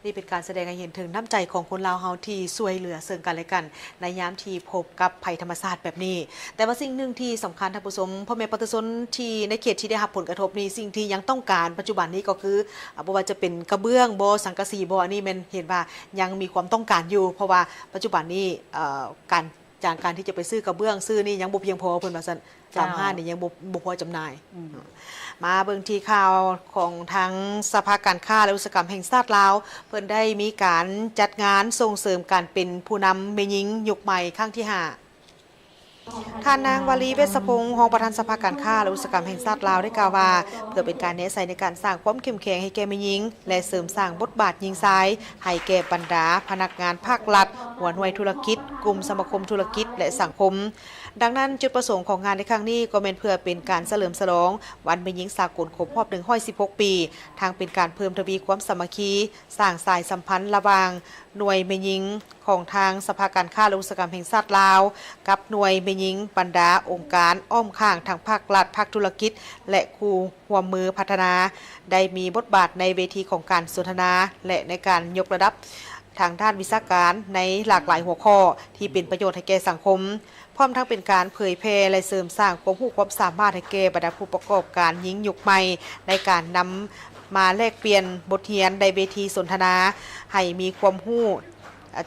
นี่เป็นการแสดงให้เห็นถึงน้ำใจของคนลาวเฮาที่ช่วยเหลือซึ่งกันและกันในยามที่พบกับภัยธรรมชาติแบบนี้แต่ว่าสิ่งหนึ่งที่สำคัญท่านผู้ชมพ่อแม่ประชาชนที่ในเขตที่ได้รับผลกระทบนี้สิ่งที่ยังต้องการปัจจุบันนี้ก็คือบ่ว่าจะเป็นกระเบื้องบ่สังกะสีบ่อันนี้มันเห็นว่ายังมีความต้องการอยู่เพราะว่าปัจจุบันนี้การที่จะไปซื้อกระเบื้องซื้อนี่ยังบ่เพียงพอเพิ่นว่าซั่น35นี่ยังบ่พอจำหน่ายมาเบิ่งที่ข่าวของทั้งสภาการค้าและอุตสาหกรรมแห่งชาติลาวเพิ่นได้มีการจัดงานส่งเสริมการเป็นผู้นำแม่หญิงยุคใหม่ครั้งที่5ท่านนางวลีเวชพงศ์รองประธานสภาการค้าและอุตสาหกรรมแห่งชาติลาวได้กล่าวว่าเพื่อเป็นการแนะนำในการสร้างความเข้มแข็งให้แก่แม่หญิงและเสริมสร้างบทบาทหญิงชายให้แก่บรรดาพนักงานภาครัฐหัวหน่วยธุรกิจกลุ่มสมาคมธุรกิจและสังคมดังนั้นจุดประสงค์ของงานในครั้งนี้ก็เป็นเพื่อเป็นการเฉลิมฉลองวันแม่หญิงสากลครบรอบ116 ปีทางเป็นการเพิ่มทวีความสามัคคีสร้างสายสัมพันธ์ระหว่างหน่วยแม่หญิงของทางสภาการค้าและอุตสาหกรรมแห่งชาติลาวกับหน่วยแม่หญิงบรรดาองค์การอ้อมข้างทางภาครัฐภาคธุรกิจและคู่ร่วมมือพัฒนาได้มีบทบาทในเวทีของการสนทนาและในการยกระดับทางด้านวิชาการในหลากหลายหัวข้อที่เป็นประโยชน์ให้แก่สังคมพร้อมทั้งเป็นการเผยแพร่และเสริมสร้างความรู้ความสามารถให้แก่บรรดาผู้ประกอบการหญิงยุคใหม่ในการนำมาแลกเปลี่ยนบทเรียนในเวทีสนทนาให้มีความรู้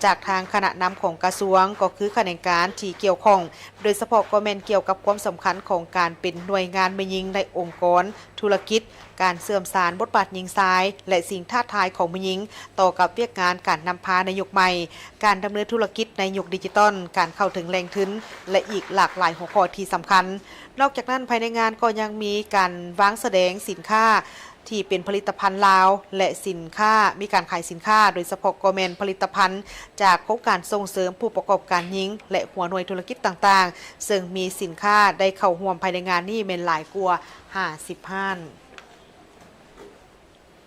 จากทางคณะนำของกระทรวงก็คือคณะการที่เกี่ยวข้องโดยเฉพาะก็แม่นเกี่ยวกับความสำคัญของการเป็นหน่วยงานแม่หญิงในองค์กรธุรกิจการเสื่อมสารบทบาทหญิงชายและสิ่งท้าทายของแม่หญิงต่อกับเวียกงานการนำพาในยุคใหม่การดำเนินธุรกิจในยุคดิจิตอลการเข้าถึงแหล่งทุนและอีกหลากหลายหัวข้อที่สำคัญนอกจากนั้นภายในงานก็ยังมีการวางแสดงสินค้าที่เป็นผลิตภัณฑ์ลาวและสินค้ามีการขายสินค้าโดยเฉพาะก็แม่นผลิตภัณฑ์จากโครงการส่งเสริมผู้ประกอบการหญิงและหัวหน่วยธุรกิจต่างๆซึ่งมีสินค้าได้เข้าร่วมภายในงานนี้แม่นหลายกว่า50 ห้าน